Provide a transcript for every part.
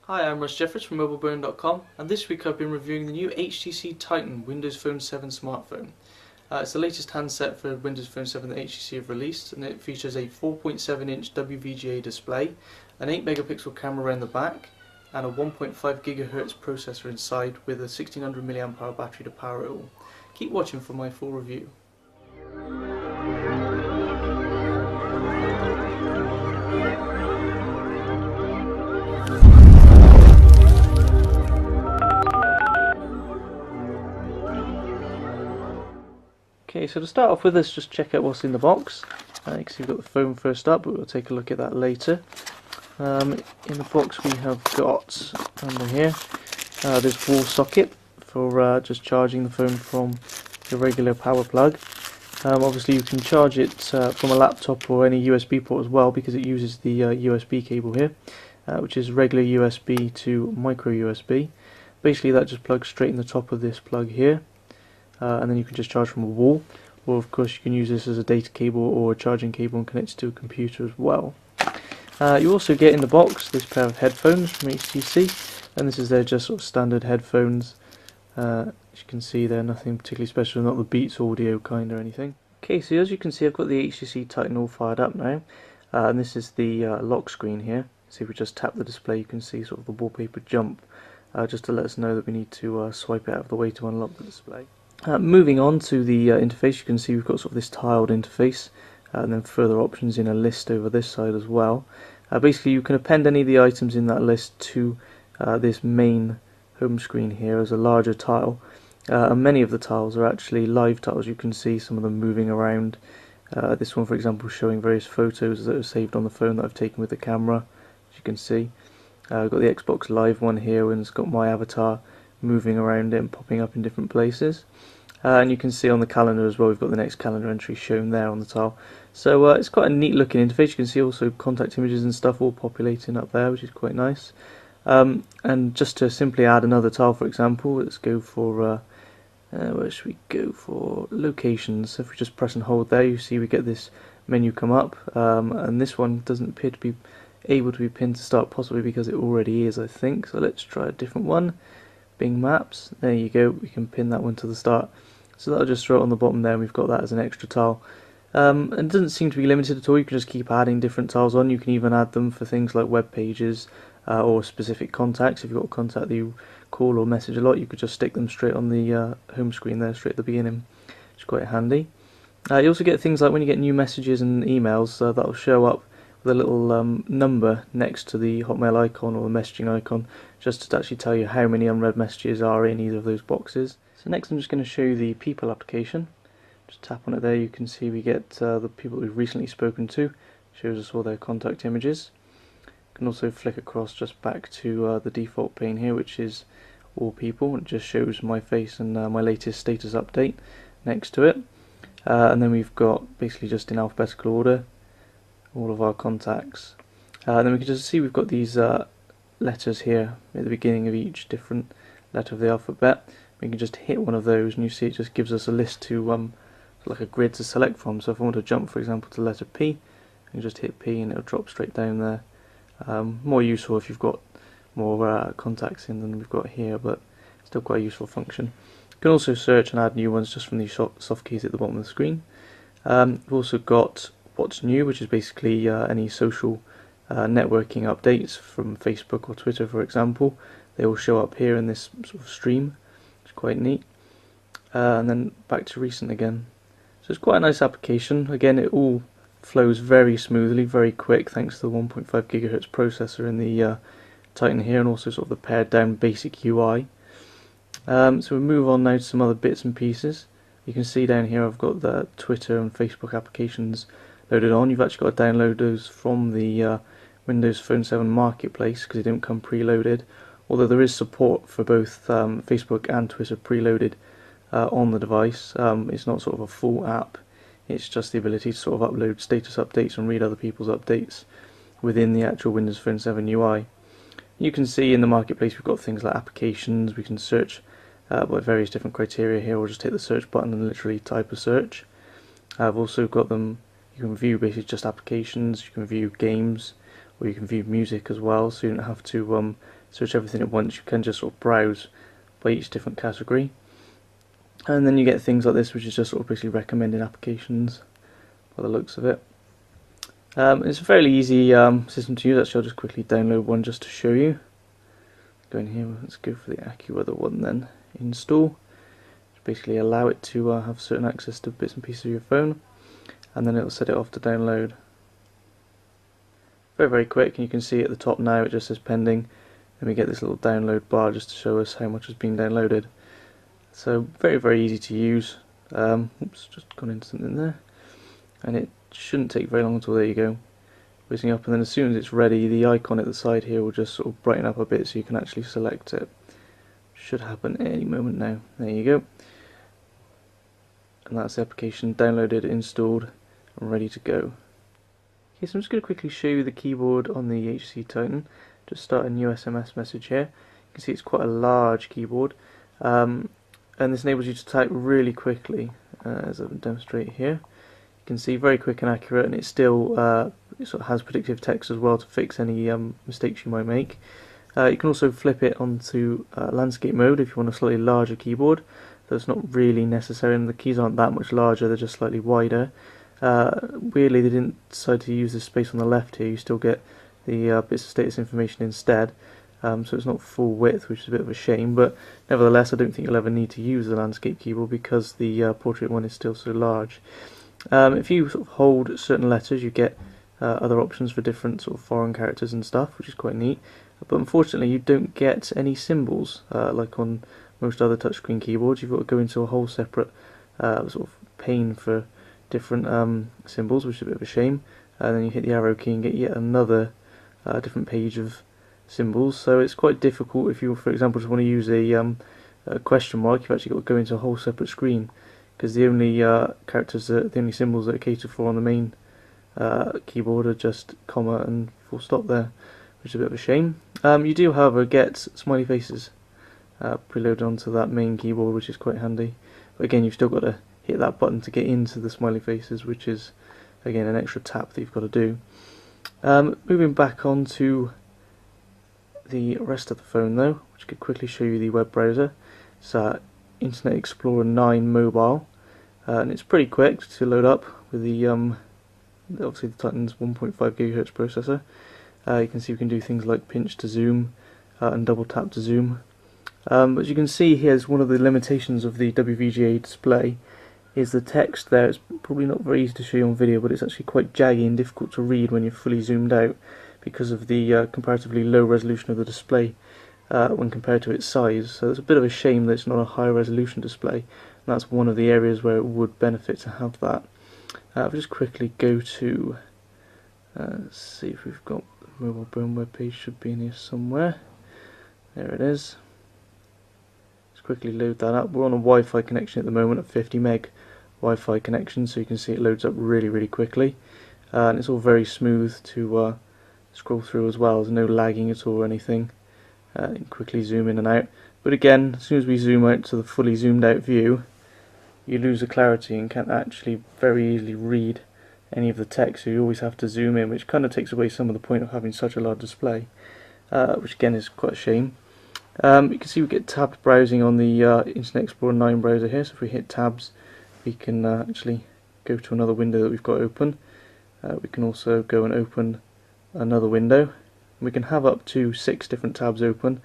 Hi, I'm Russ Jeffers from MobileBurn.com, and this week I've been reviewing the new HTC Titan Windows Phone 7 smartphone. It's the latest handset for Windows Phone 7 that HTC have released, and it features a 4.7-inch WVGA display, an 8-megapixel camera around the back, and a 1.5 GHz processor inside with a 1600 mAh battery to power it all. Keep watching for my full review. Okay, so to start off with, let's just check out what's in the box. You can see we've got the phone first up, but we'll take a look at that later. In the box we have got, under here, this wall socket for just charging the phone from your regular power plug. Obviously you can charge it from a laptop or any USB port as well, because it uses the USB cable here, which is regular USB to micro USB. Basically that just plugs straight in the top of this plug here. And then you can just charge from a wall, or of course you can use this as a data cable or a charging cable and connect it to a computer as well. You also get in the box this pair of headphones from HTC, and this is their just sort of standard headphones. As you can see, they're nothing particularly special, not the Beats audio kind or anything. Okay, so as you can see, I've got the HTC Titan all fired up now, and this is the lock screen here. So if we just tap the display, you can see sort of the wallpaper jump, just to let us know that we need to swipe it out of the way to unlock the display. Moving on to the interface, you can see we've got sort of this tiled interface, and then further options in a list over this side as well. Basically you can append any of the items in that list to this main home screen here as a larger tile, and many of the tiles are actually live tiles. You can see some of them moving around. This one, for example, showing various photos that are saved on the phone that I've taken with the camera, as you can see. I've got the Xbox Live one here, and it's got my avatar moving around it and popping up in different places. And you can see on the calendar as well, we've got the next calendar entry shown there on the tile. So it's quite a neat looking interface. You can see also contact images and stuff all populating up there, which is quite nice. And just to simply add another tile, for example, let's go for, where should we go for? Locations. So if we just press and hold there, you see we get this menu come up, and this one doesn't appear to be able to be pinned to start, possibly because it already is, I think. So let's try a different one. Bing Maps, there you go, we can pin that one to the start. So that'll just throw it on the bottom there, and we've got that as an extra tile. And it doesn't seem to be limited at all. You can just keep adding different tiles on. You can even add them for things like web pages or specific contacts. If you've got a contact that you call or message a lot, you could just stick them straight on the home screen there, straight at the beginning, which is quite handy. You also get things like when you get new messages and emails, that'll show up with a little number next to the Hotmail icon or the messaging icon, just to actually tell you how many unread messages are in either of those boxes. So next I'm just going to show you the People application. Just tap on it there, you can see we get the people we've recently spoken to. Shows us all their contact images. You can also flick across just back to the default pane here, which is all people. It just shows my face and my latest status update next to it. And then we've got, basically just in alphabetical order, all of our contacts. And then we can just see we've got these letters here at the beginning of each different letter of the alphabet. We can just hit one of those, and you see it just gives us a list to, like a grid to select from. So if I want to jump, for example, to the letter P, I can just hit P and it'll drop straight down there. More useful if you've got more contacts in than we've got here, but still quite a useful function. You can also search and add new ones just from these soft keys at the bottom of the screen. We've also got What's New, which is basically any social networking updates from Facebook or Twitter, for example. They all show up here in this sort of stream, which is quite neat. And then back to recent again. So it's quite a nice application. Again, it all flows very smoothly, very quick, thanks to the 1.5 GHz processor in the Titan here, and also sort of the pared down basic UI. So we move on now to some other bits and pieces. You can see down here I've got the Twitter and Facebook applications loaded on. You've actually got to download those from the Windows Phone 7 Marketplace, because they don't come preloaded, although there is support for both Facebook and Twitter preloaded on the device. It's not sort of a full app, it's just the ability to sort of upload status updates and read other people's updates within the actual Windows Phone 7 UI. You can see in the Marketplace we've got things like applications. We can search by various different criteria here, or just hit the search button and literally type a search. I've also got them, you can view basically just applications, you can view games, or you can view music as well, so you don't have to search everything at once. You can just sort of browse by each different category. And then you get things like this, which is just sort of basically recommended applications by the looks of it. It's a fairly easy system to use. Actually, I'll just quickly download one just to show you. Go in here, let's go for the AccuWeather one then. Install. Just basically allow it to have certain access to bits and pieces of your phone, and then it'll set it off to download. Very quick, and you can see at the top now it just says pending, and we get this little download bar just to show us how much has been downloaded. So very easy to use. Oops, just gone into something there, and it shouldn't take very long until, there you go, whizzing up, and then as soon as it's ready, the icon at the side here will just sort of brighten up a bit so you can actually select it. Should happen any moment now. There you go, and that's the application downloaded, installed, and ready to go. Okay, so I'm just going to quickly show you the keyboard on the HTC Titan. Just start a new SMS message here. You can see it's quite a large keyboard, and this enables you to type really quickly, as I'll demonstrate here. You can see very quick and accurate, and it still it sort of has predictive text as well to fix any mistakes you might make. You can also flip it onto landscape mode if you want a slightly larger keyboard, though it's not really necessary, and the keys aren't that much larger, they're just slightly wider. Weirdly, they didn't decide to use this space on the left here. You still get the bits of status information instead, so it's not full width, which is a bit of a shame, but nevertheless I don't think you'll ever need to use the landscape keyboard because the portrait one is still so large. If you sort of hold certain letters, you get other options for different sort of foreign characters and stuff, which is quite neat, but unfortunately you don't get any symbols like on most other touchscreen keyboards. You've got to go into a whole separate sort of pane for different symbols, which is a bit of a shame, and then you hit the arrow key and get yet another different page of symbols. So it's quite difficult if you, for example, just want to use a question mark. You've actually got to go into a whole separate screen, because the only characters, the only symbols that are catered for on the main keyboard are just comma and full stop there, which is a bit of a shame. You do, however, get smiley faces preloaded onto that main keyboard, which is quite handy. But again, you've still got to hit that button to get into the smiley faces, which is again an extra tap that you've got to do. Moving back on to the rest of the phone though, which could quickly show you the web browser. It's Internet Explorer 9 mobile, and it's pretty quick to load up with the obviously the Titan's 1.5 GHz processor. You can see we can do things like pinch to zoom and double tap to zoom. But as you can see, here's one of the limitations of the WVGA display, is the text there. It's probably not very easy to show you on video, but it's actually quite jaggy and difficult to read when you're fully zoomed out because of the comparatively low resolution of the display when compared to its size. So it's a bit of a shame that it's not a high resolution display, and that's one of the areas where it would benefit to have that. I'll just quickly go to see if we've got the Mobile Bone web page. Should be in here somewhere. There it is. Let's quickly load that up. We're on a Wi-Fi connection at the moment, a 50 meg Wi-Fi connection, so you can see it loads up really quickly, and it's all very smooth to scroll through as well. There's no lagging at all or anything. You can quickly zoom in and out, but again, as soon as we zoom out to the fully zoomed out view, you lose the clarity and can't actually very easily read any of the text, so you always have to zoom in, which kind of takes away some of the point of having such a large display, which again is quite a shame. You can see we get tabbed browsing on the Internet Explorer 9 browser here, so if we hit tabs we can actually go to another window that we've got open. We can also go and open another window. We can have up to 6 different tabs open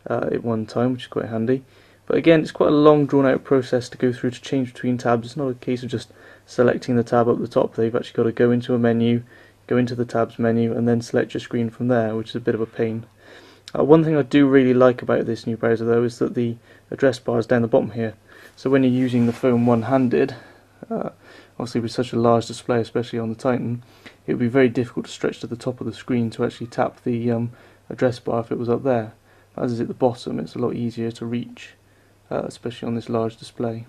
at one time, which is quite handy. But again, it's quite a long drawn out process to go through to change between tabs. It's not a case of just selecting the tab up the top. They've actually got to go into a menu, go into the tabs menu, and then select your screen from there, which is a bit of a pain. One thing I do really like about this new browser though is that the address bar is down the bottom here. So when you're using the phone one-handed, obviously with such a large display, especially on the Titan, it would be very difficult to stretch to the top of the screen to actually tap the address bar if it was up there. As is at the bottom, it's a lot easier to reach, especially on this large display.